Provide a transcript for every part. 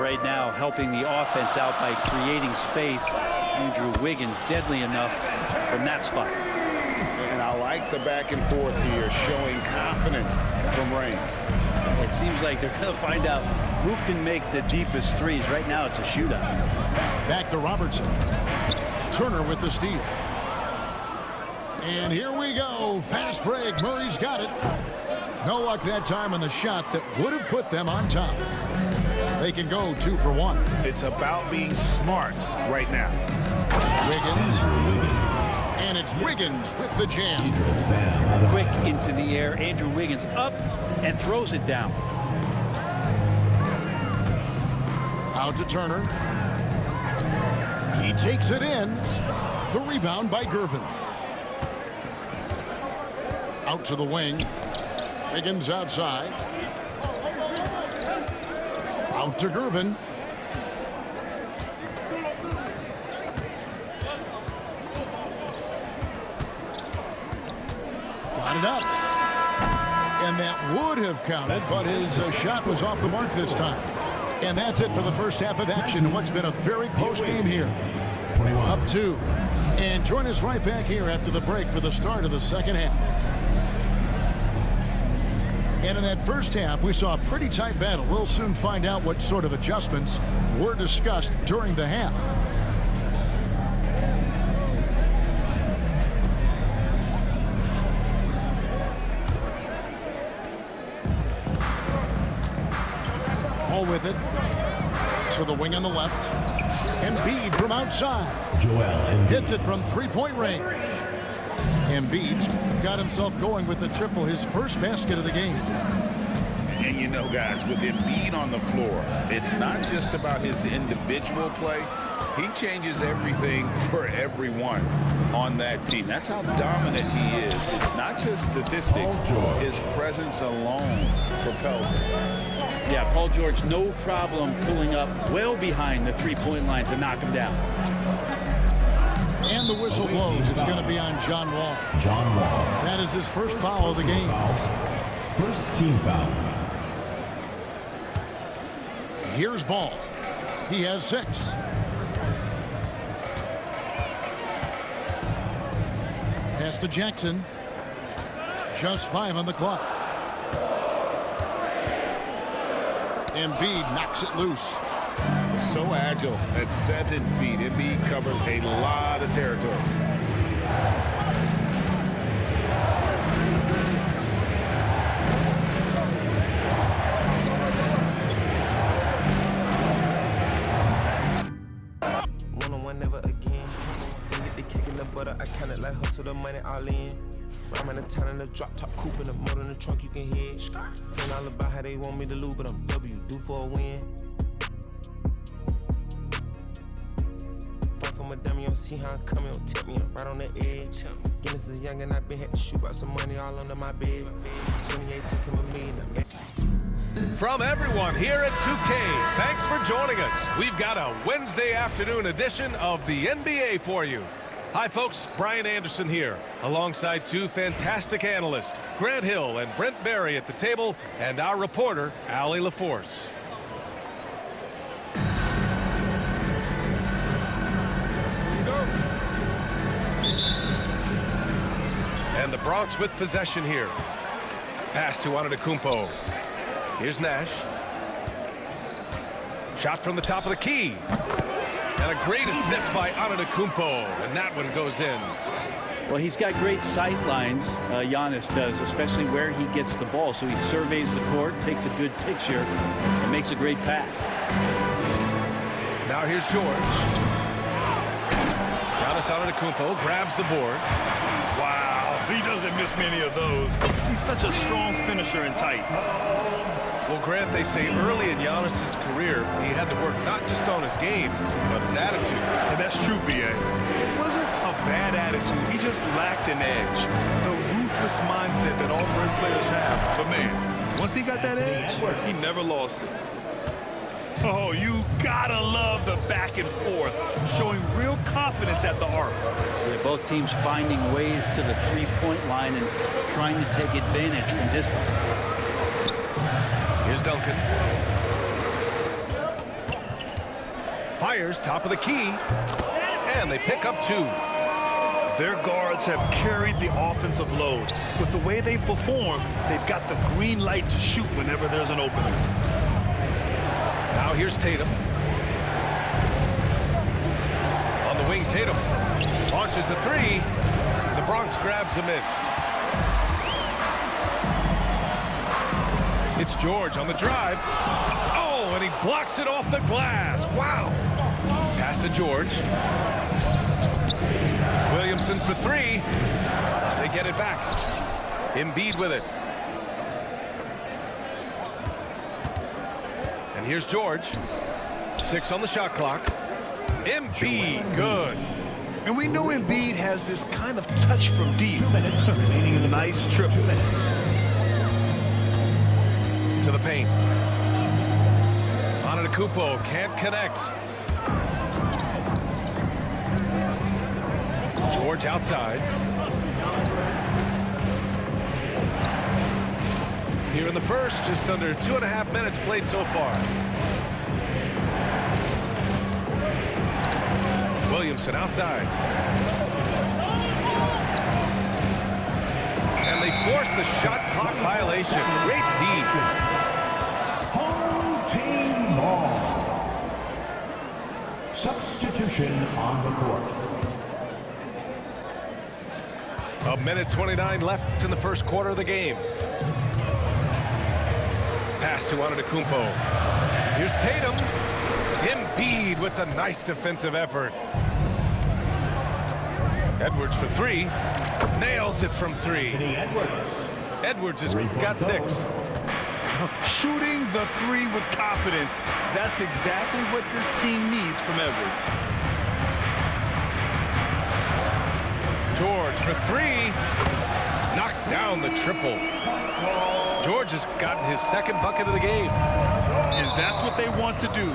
right now, helping the offense out by creating space. Andrew Wiggins deadly enough from that spot. And I like the back and forth here, showing confidence from range. It seems like they're going to find out who can make the deepest threes. Right now, it's a shootout. Back to Robertson. Turner with the steal. And here we go. Fast break. Murray's got it. No luck that time on the shot that would have put them on top. They can go 2 for 1. It's about being smart right now. Wiggins. And it's Wiggins with the jam. Quick into the air. Andrew Wiggins up and throws it down. Out to Turner. He takes it in. The rebound by Gervin. Out to the wing. Wiggins outside. Out to Gervin. Got it up. And that would have counted, but his shot was off the mark this time. And that's it for the first half of action in what's been a very close game here. Up 2. And join us right back here after the break for the start of the second half. And in that first half, we saw a pretty tight battle. We'll soon find out what sort of adjustments were discussed during the half. Ball with it. To the wing on the left. Embiid from outside. Hits it from three-point range. Embiid got himself going with the triple, his first basket of the game. And you know, guys, with Embiid on the floor, it's not just about his individual play. He changes everything for everyone on that team. That's how dominant he is. It's not just statistics. His presence alone propels him. Yeah, Paul George, no problem pulling up well behind the three-point line to knock him down. And the whistle blows. It's going to be on John Wall. That is his first foul of the game. First team foul. Here's Ball. He has 6. Pass to Jackson. Just 5 on the clock. Embiid knocks it loose. So agile at 7 feet. Embiid covers a lot of territory. One-on-one never again. Then get the cake in the butter. I count it like hustle the money all in. I'm in the town in the drop top coupe in the motor in the trunk you can hear. Ain't all about how they want me to lose, but I'm W, due for a win. Fight for my dummy, you don't see how I'm coming, don't tip me, I'm right on the edge. Guinness is young and I been had to shoot out some money all under my bed. 28 took him a million. From everyone here at 2K, thanks for joining us. We've got a Wednesday afternoon edition of the NBA for you. Hi folks, Brian Anderson here, alongside 2 fantastic analysts, Grant Hill and Brent Barry at the table, and our reporter, Allie LaForce. And the Bronx with possession here. Pass to Antetokounmpo. Here's Nash. Shot from the top of the key. And a great assist by Antetokounmpo, and that one goes in. Well, he's got great sight lines, Giannis does, especially where he gets the ball. So he surveys the court, takes a good picture, and makes a great pass. Now here's George. Giannis Antetokounmpo grabs the board. Wow, he doesn't miss many of those. He's such a strong finisher and tight. Well, Grant, they say early in Giannis's career, he had to work not just on his game, but his attitude. And that's true, B.A. It wasn't a bad attitude. He just lacked an edge. The ruthless mindset that all great players have. But, man, once he got that edge, he never lost it. Oh, you gotta love the back and forth, showing real confidence at the arc. Yeah, both teams finding ways to the three-point line and trying to take advantage from distance. Here's Duncan. Fires top of the key. And they pick up 2. Their guards have carried the offensive load. With the way they perform, they've got the green light to shoot whenever there's an opening. Now here's Tatum. On the wing, Tatum launches a 3. The Bronx grabs a miss. It's George on the drive. Oh, and he blocks it off the glass. Wow. Pass to George. Williamson for 3. They get it back. Embiid with it. And here's George. 6 on the shot clock. Embiid, good. And we know Embiid has this kind of touch from deep. 2 minutes remaining in the Nice triple. 2 minutes. To the paint. Antetokounmpo can't connect. George outside. Here in the first, just under 2.5 minutes played so far. Williamson outside. And they force the shot clock violation. Great D. Home team ball. Substitution on the court. 1:29 left in the first quarter of the game. Pass to Antetokounmpo. Here's Tatum. Embiid with the nice defensive effort. Edwards for 3. Nails it from 3. Edwards has got 6. Shooting the 3 with confidence. That's exactly what this team needs from Edwards. George for 3. Knocks down the triple. George has gotten his 2nd bucket of the game. And that's what they want to do.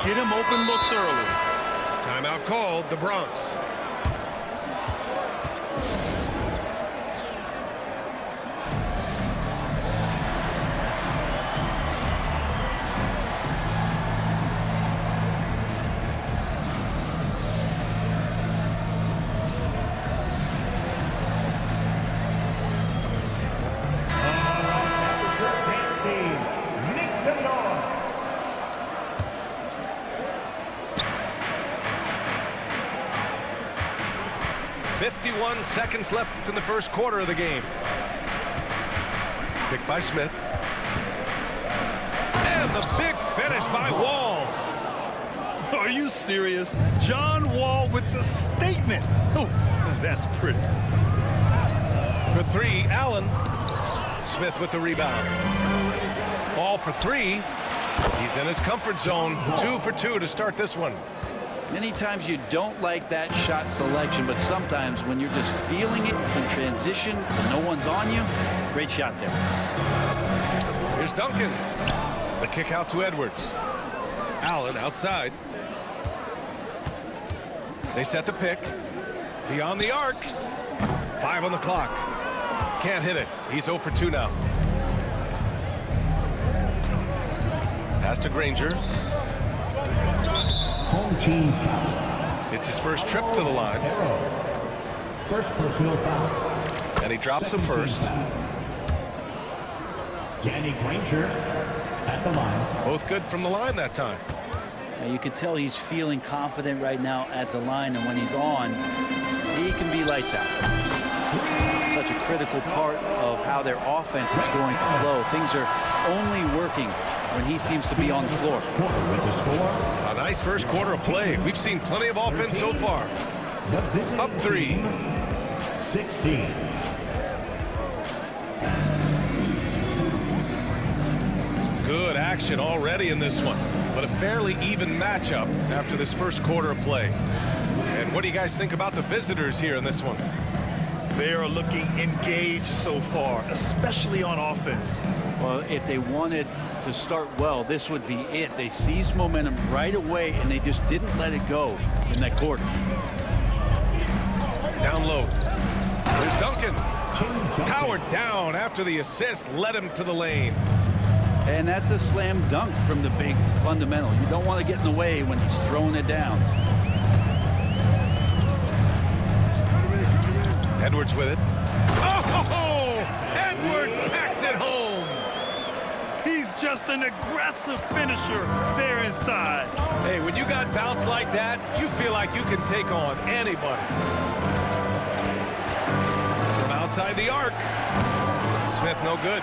Get him open looks early. Timeout called, the Bronx. Mix it on. 51 seconds left in the first quarter of the game. Picked by Smith. And the big finish by Wall. Are you serious? John Wall with the statement. Oh, that's pretty. For 3, Allen. Smith with the rebound. Ball for 3. He's in his comfort zone. 2 for 2 to start this one. Many times you don't like that shot selection, but sometimes when you're just feeling it in transition, when no one's on you, great shot there. Here's Duncan. The kick out to Edwards. Allen outside. They set the pick. Beyond the arc. 5 on the clock. Can't hit it. He's 0 for 2 now. Pass to Granger. Home team foul. It's his first trip to the line. First personal foul. And he drops the first. Danny Granger at the line. Both good from the line that time. Now you can tell he's feeling confident right now at the line, and when he's on, he can be lights out. Such a critical part of how their offense is going to flow. Things are only working when he seems to be on the floor. With the score. A nice first quarter of play. We've seen plenty of offense so far. Up 3. 16. Some good action already in this one, but a fairly even matchup after this first quarter of play. And what do you guys think about the visitors here in this one? They are looking engaged so far, especially on offense. Well, if they wanted to start well, this would be it. They seized momentum right away, and they just didn't let it go in that quarter. Down low. There's Duncan. Powered down after the assist led him to the lane. And that's a slam dunk from the big fundamental. You don't want to get in the way when he's throwing it down. Edwards with it. Oh! Edwards packs it home. He's just an aggressive finisher there inside. Hey, when you got bounce like that, you feel like you can take on anybody. From outside the arc. Smith no good.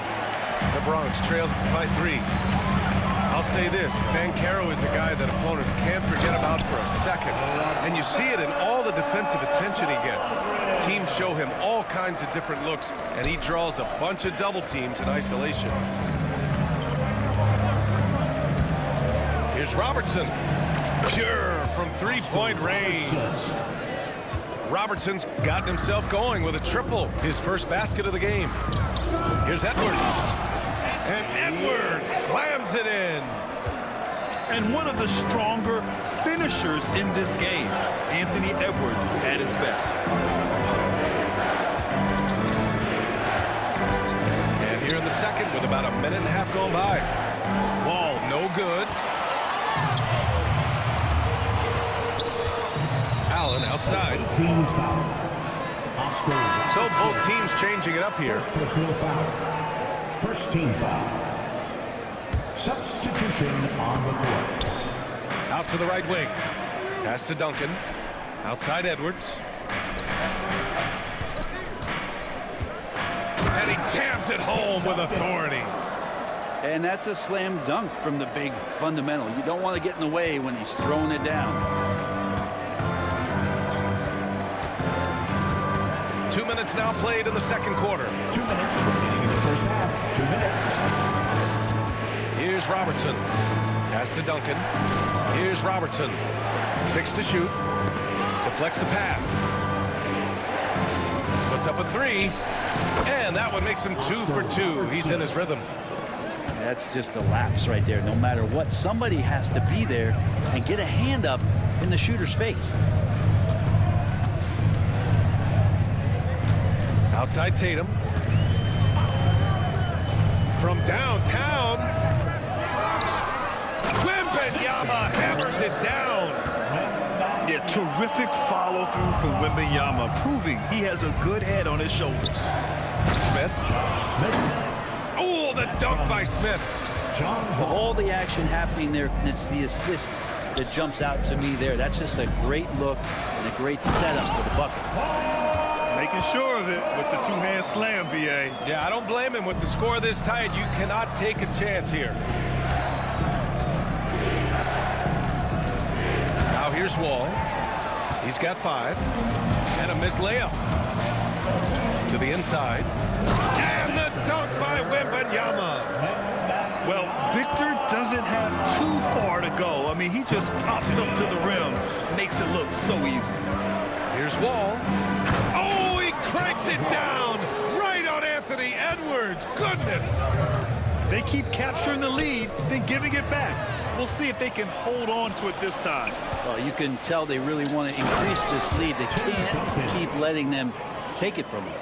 The Bronx trails by 3. I'll say this, Banchero is a guy that opponents can't forget about for a second. And you see it in all the defensive attention he gets. Teams show him all kinds of different looks, and he draws a bunch of double teams in isolation. Here's Robertson. Pure from three-point range. Robertson's gotten himself going with a triple, his first basket of the game. Here's Edwards. And Edwards slams it in. And one of the stronger finishers in this game, Anthony Edwards at his best. And here in the second with about a minute and a half going by. Wall no good. Allen outside. Team foul. So both teams changing it up here. Personal foul. First team foul. Substitution on the court. Out to the right wing. Pass to Duncan. Outside Edwards. And he jams it home with authority. And that's a slam dunk from the big fundamental. You don't want to get in the way when he's throwing it down. 2 minutes now played in the second quarter. 2 minutes remaining in the first half. 2 minutes. Here's Robertson. Pass to Duncan. Here's Robertson. 6 to shoot. Deflects the pass. Puts up a 3. And that one makes him 2 for 2. He's in his rhythm. That's just a lapse right there. No matter what, somebody has to be there and get a hand up in the shooter's face. Outside Tatum. From downtown. Wembanyama hammers it down. Yeah, terrific follow through from Wembanyama, proving he has a good head on his shoulders. Smith. Oh, the dunk by Smith. All the action happening there, and it's the assist that jumps out to me there. That's just a great look and a great setup for the bucket. Making sure of it with the two-hand slam, B.A. Yeah, I don't blame him. With the score this tight, you cannot take a chance here. Now here's Wall. He's got 5. And a missed layup. To the inside. And the dunk by Wembanyama. Well, Victor doesn't have too far to go. I mean, he just pops up to the rim, makes it look so easy. Here's Wall. Oh, he cranks it down right on Anthony Edwards. Goodness. They keep capturing the lead, then giving it back. We'll see if they can hold on to it this time. Well, you can tell they really want to increase this lead. They can't keep letting them take it from them.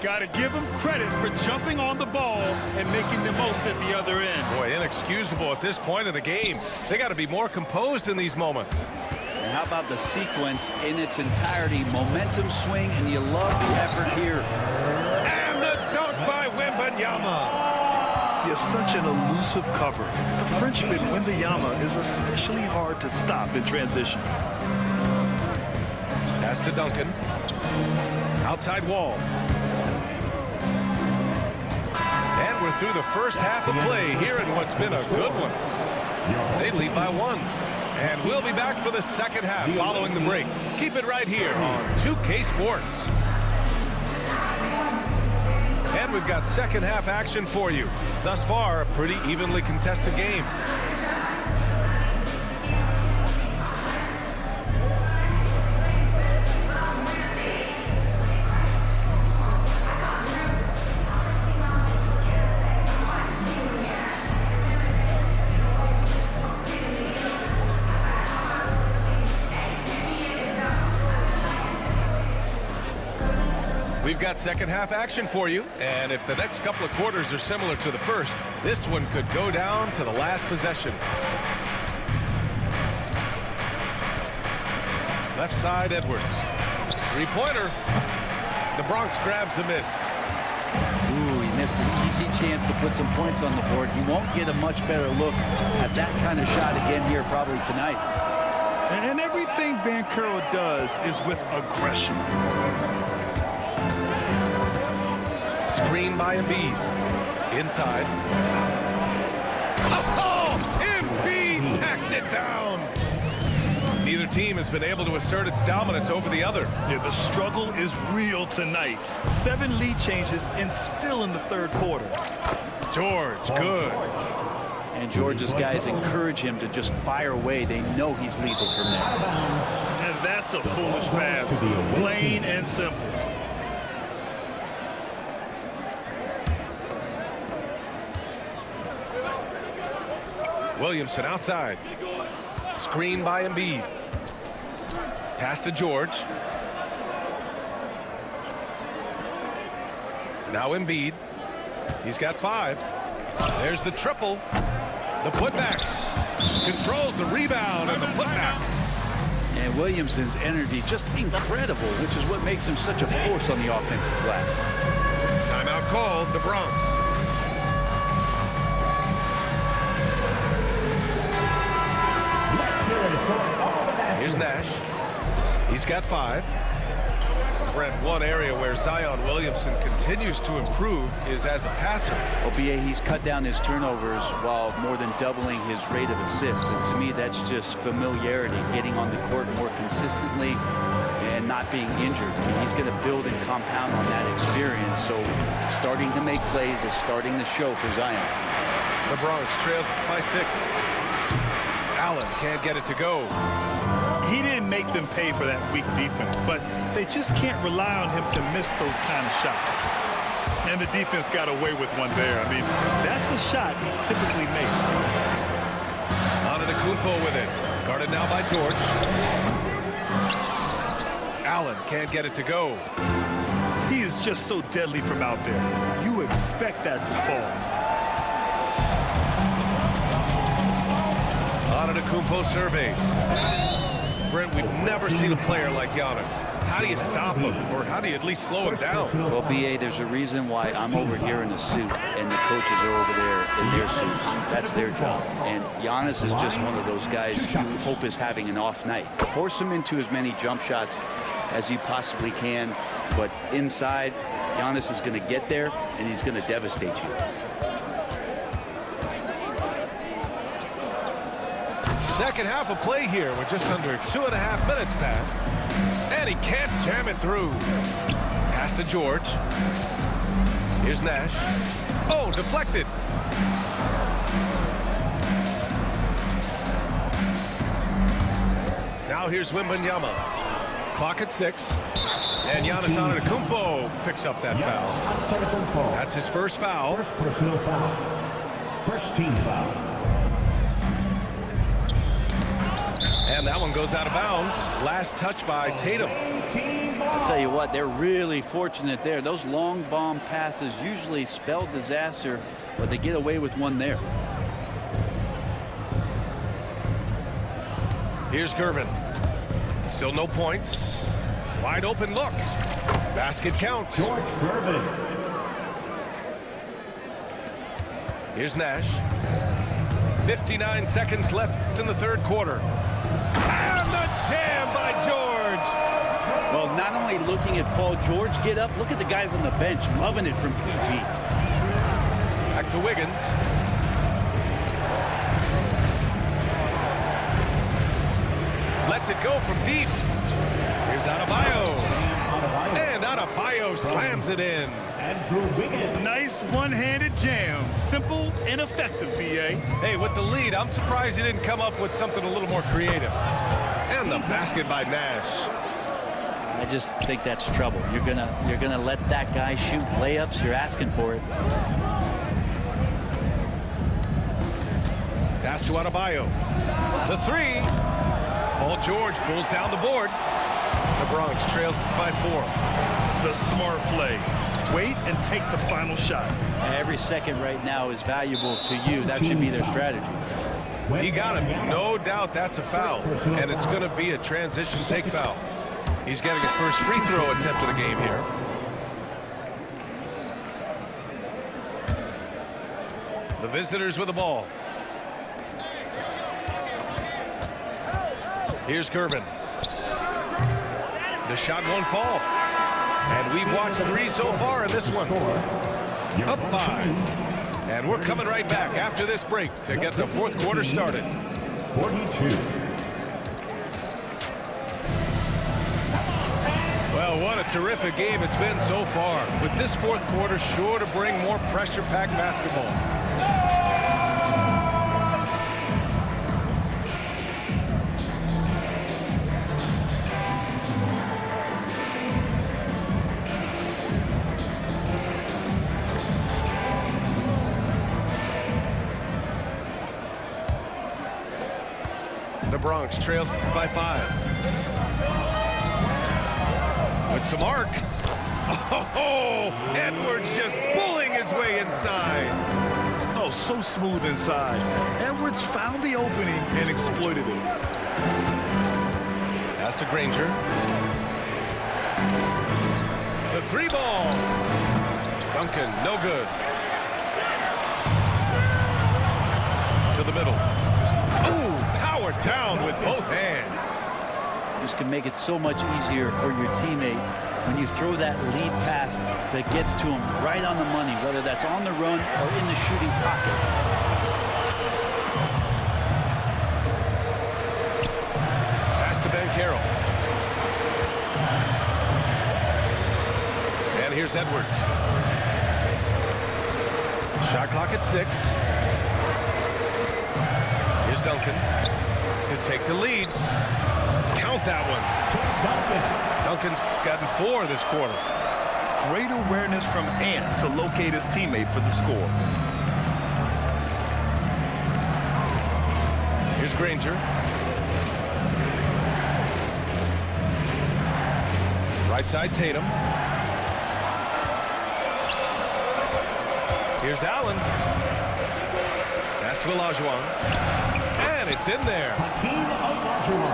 Got to give them credit for jumping on the ball and making the most at the other end. Boy, inexcusable at this point of the game. They got to be more composed in these moments. And how about the sequence in its entirety? Momentum swing, and you love the effort here. And the dunk by Wembanyama. He has such an elusive cover. The Frenchman, Wembanyama, is especially hard to stop in transition. Pass to Duncan. Outside Wall. And we're through the first half of play here in what's been a good one. They lead by 1. And we'll be back for the second half following the break. Keep it right here on 2K Sports. And we've got second half action for you. Thus far, a pretty evenly contested game. We've We've got second half action for you, and if the next couple of quarters are similar to the first, this one could go down to the last possession. Left side, Edwards. Three-pointer. The Bronx grabs the miss. Ooh, he missed an easy chance to put some points on the board. He won't get a much better look at that kind of shot again here probably tonight. And everything Banchero does is with aggression. Screen by Embiid. Inside. Oh! Embiid packs it down. Neither team has been able to assert its dominance over the other. Yeah, the struggle is real tonight. 7 lead changes and still in the third quarter. George, good. And George's guys encourage him to just fire away. They know he's lethal from there. And that's a foolish pass. Plain and simple. Williamson outside. Screen by Embiid. Pass to George. Now Embiid. He's got 5. There's the triple. The putback. Controls the rebound and the putback. And Williamson's energy just incredible, which is what makes him such a force on the offensive glass. Timeout called, the Bronx. Here's Nash. He's got 5. Brent, one area where Zion Williamson continues to improve is as a passer. Well, B.A., he's cut down his turnovers while more than doubling his rate of assists. And to me, that's just familiarity, getting on the court more consistently and not being injured. I mean, he's going to build and compound on that experience. So starting to make plays is starting to show for Zion. The Bronx trails by 6. Allen can't get it to go. He didn't make them pay for that weak defense, but they just can't rely on him to miss those kind of shots. And the defense got away with one there. I mean, that's a shot he typically makes. Antetokounmpo with it. Guarded now by George. Allen can't get it to go. He is just so deadly from out there. You expect that to fall. Antetokounmpo surveys. Brent, we've never seen a player like Giannis. How do you stop him, or how do you at least slow him down? Well, B.A., there's a reason why I'm over here in a suit and the coaches are over there in their suits. That's their job. And Giannis is just one of those guys you hope is having an off night. Force him into as many jump shots as you possibly can, but inside, Giannis is going to get there, and he's going to devastate you. Second half of play here with just under 2.5 minutes passed. And he can't jam it through. Pass to George. Here's Nash. Oh, deflected. Now here's Wembanyama. Clock at 6. And Giannis Antetokounmpo picks up that foul. That's his first foul. First personal foul. First team foul. And that one goes out of bounds. Last touch by Tatum. I'll tell you what, they're really fortunate there. Those long bomb passes usually spell disaster, but they get away with one there. Here's Gervin. Still no points. Wide open look. Basket counts. George Gervin. Here's Nash. 59 seconds left in the third quarter. And the jam by George. Well, not only looking at Paul George get up, look at the guys on the bench loving it from PG. Back to Wiggins. Lets it go from deep. Here's Adebayo. And Adebayo slams it in. Andrew Wiggins. Nice one-handed jam. Simple and effective, B.A. Hey, with the lead, I'm surprised he didn't come up with something a little more creative. And the basket by Nash. I just think that's trouble. You're gonna let that guy shoot layups. You're asking for it. Pass to Adebayo. The 3. Paul George pulls down the board. The Bronx trails by 4. the smart play. Wait and take the final shot. Every second right now is valuable to you. That should be their strategy. He got him. No doubt that's a foul. And it's going to be a transition take foul. He's getting his first free throw attempt of the game here. The visitors with the ball. Here's Gervin. The shot won't fall. And we've watched 3 so far in this one. Up 5. And we're coming right back after this break to get the fourth quarter started. 42. Well, what a terrific game it's been so far. With this fourth quarter sure to bring more pressure-packed basketball. The Bronx trails by 5. With some arc. Oh, Edwards just pulling his way inside. Oh, so smooth inside. Edwards found the opening and exploited it. Pass to Granger. The 3 ball. Duncan, no good. To the middle. Ooh, powered down with both hands. This can make it so much easier for your teammate when you throw that lead pass that gets to him right on the money, whether that's on the run or in the shooting pocket. Pass to Ben Carroll. And here's Edwards. Shot clock at 6. Here's Duncan to take the lead. Count that one. Duncan's gotten 4 this quarter. Great awareness from Ant to locate his teammate for the score. Here's Granger. Right side Tatum. Here's Allen. Pass to Olajuwon. And it's in there.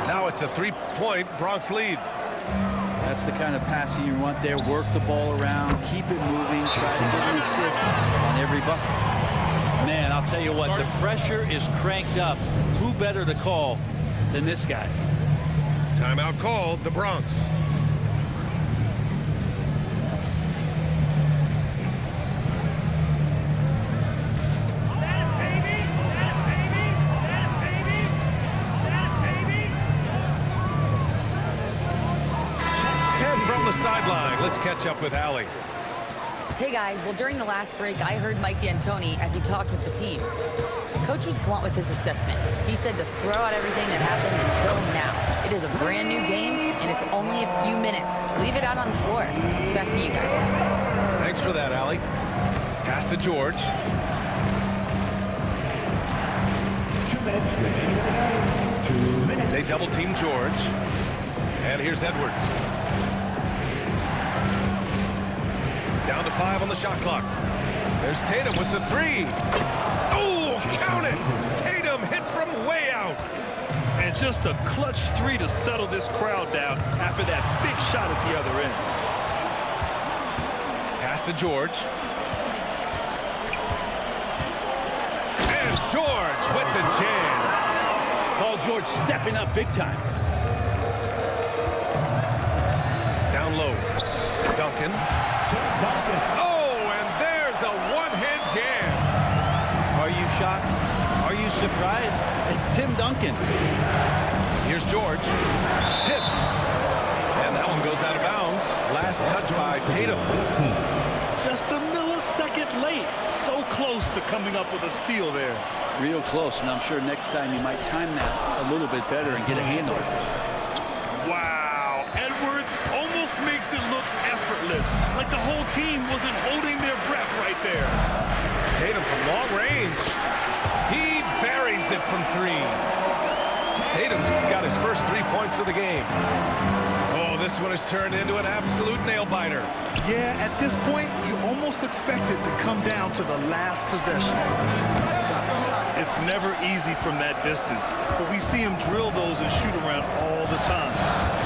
Now it's a 3-point Bronx lead. That's the kind of passing you want there. Work the ball around, keep it moving, try to get an assist on every bucket. Man, I'll tell you what, the pressure is cranked up. Who better to call than this guy? Timeout called, the Bronx. Sideline. Let's catch up with Allie. Hey guys, well during the last break I heard Mike D'Antoni as he talked with the team. Coach was blunt with his assessment. He said to throw out everything that happened until now. It is a brand new game and it's only a few minutes. Leave it out on the floor. Back to you guys. Thanks for that, Allie. Pass to George. 2 minutes remaining. 2 minutes. They double team George. And here's Edwards. Down to 5 on the shot clock. There's Tatum with the 3. Oh, count it! Tatum hits from way out. And just a clutch 3 to settle this crowd down after that big shot at the other end. Pass to George. And George with the jam. Paul George stepping up big time. Down low. Duncan. Oh, and there's a one-hand jam. Are you shocked? Are you surprised? It's Tim Duncan. Here's George. Tipped. And that one goes out of bounds. Last touch by Tatum. Just a millisecond late. So close to coming up with a steal there. Real close, and I'm sure next time you might time that a little bit better and get a handle. Wow. Edwards almost makes it look effortless. Like the whole team wasn't holding their breath right there. Tatum from long range. He buries it from 3. Tatum's got his first 3 points of the game. Oh, this one has turned into an absolute nail-biter. Yeah, at this point, you almost expect it to come down to the last possession. It's never easy from that distance, but we see him drill those and shoot around all the time.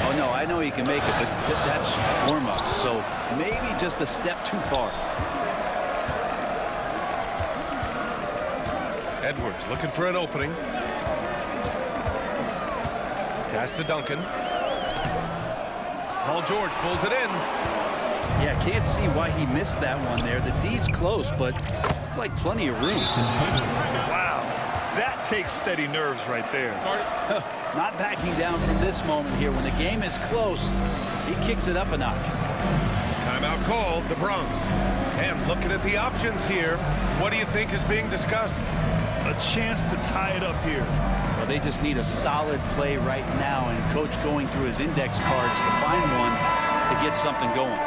Oh, no, I know he can make it, but that's warm-up, so maybe just a step too far. Edwards looking for an opening. Pass to Duncan. Paul George pulls it in. Yeah, can't see why he missed that one there. The D's close, but looked like plenty of room. Wow, that takes steady nerves right there. Not backing down from this moment here. When the game is close, he kicks it up a notch. Timeout called, the Bronx. And looking at the options here, what do you think is being discussed? A chance to tie it up here. Well, they just need a solid play right now, and Coach going through his index cards to find one to get something going.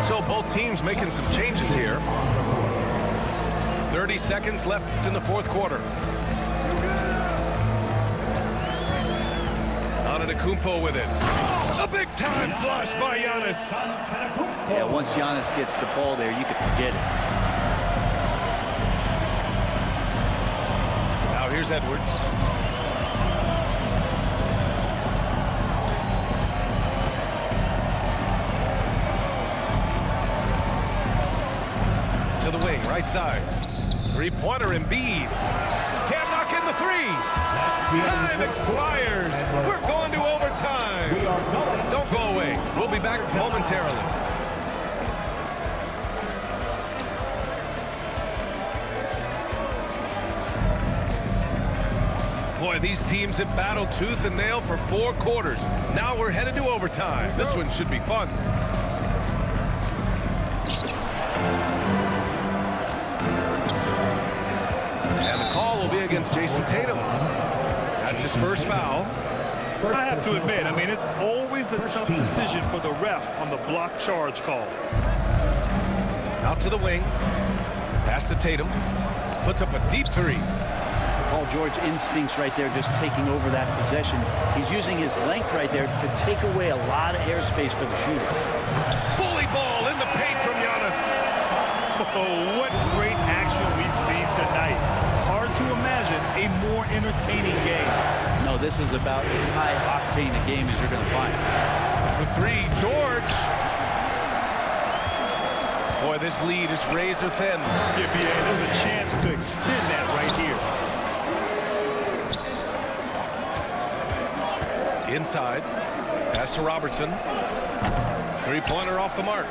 So both teams making some changes here. 30 seconds left in the fourth quarter. Antetokounmpo with it. A big-time flush by Giannis. Yeah, once Giannis gets the ball there, you can forget it. Now here's Edwards. To the wing, right side. Three-pointer Embiid. Can't knock in the three. Time expires. We're going to overtime. Don't go away. We'll be back momentarily. Boy, these teams have battled tooth and nail for 4 quarters. Now we're headed to overtime. This one should be fun. And the call will be against Jason Tatum. That's his first foul. I have to admit, I mean, it's always a tough decision for the ref on the block charge call. Out to the wing. Pass to Tatum. Puts up a deep three. Paul George instincts right there, just taking over that possession. He's using his length right there to take away a lot of airspace for the shooter. Bully ball in the paint from Giannis. Oh, what great action we've seen tonight. Hard to imagine a more entertaining game. No, this is about as high octane a game as you're going to find. For three, George. Boy, this lead is razor thin. Yeah, there's a chance to extend that right here. Inside. Pass to Robertson. Three-pointer off the mark.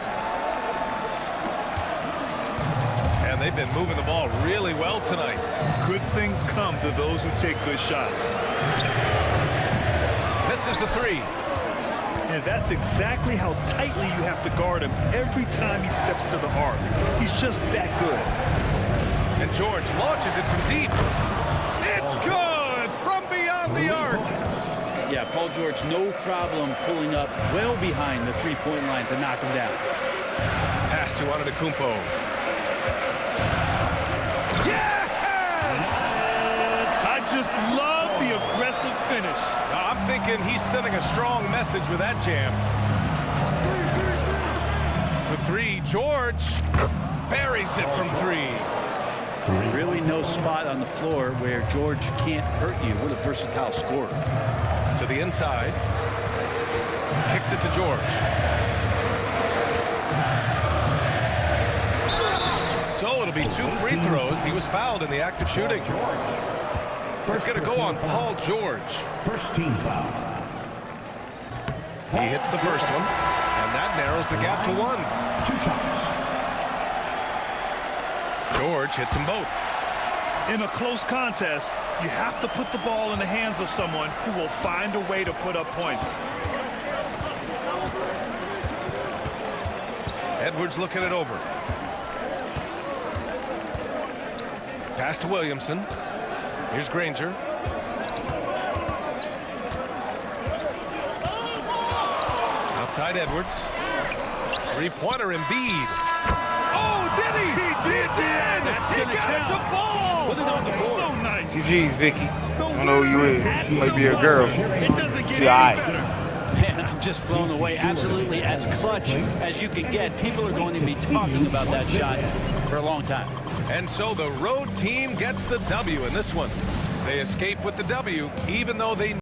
And they've been moving the ball really well tonight. Good things come to those who take good shots. Misses the three. And that's exactly how tightly you have to guard him every time he steps to the arc. He's just that good. And George launches it from deep. It's good from beyond the arc. Yeah, Paul George, no problem pulling up well behind the three-point line to knock him down. Pass to Antetokounmpo. Yes! I just love the aggressive finish. I'm thinking he's sending a strong message with that jam. For three, George buries it from three. Really no spot on the floor where George can't hurt you. What a versatile scorer. To the inside. Kicks it to George. So it'll be 2 free throws. He was fouled in the act of shooting. It's going to go on Paul George. First team foul. He hits the first one, and that narrows the gap to 1. 2 shots. George hits them both. In a close contest, you have to put the ball in the hands of someone who will find a way to put up points. Edwards looking it over. Pass to Williamson. Here's Granger. Outside Edwards. Three-pointer Embiid. Oh, did he? He did! That's He gonna got it to count. fall! Put it on the board. So nice. GG's, Vicky. I don't know who you is. She might be a girl. It doesn't get She any aight. better. Man, I'm just blown away. Absolutely as clutch as you can get. People are going to be talking about that shot for a long time. And so the road team gets the W in this one. They escape with the W, even though they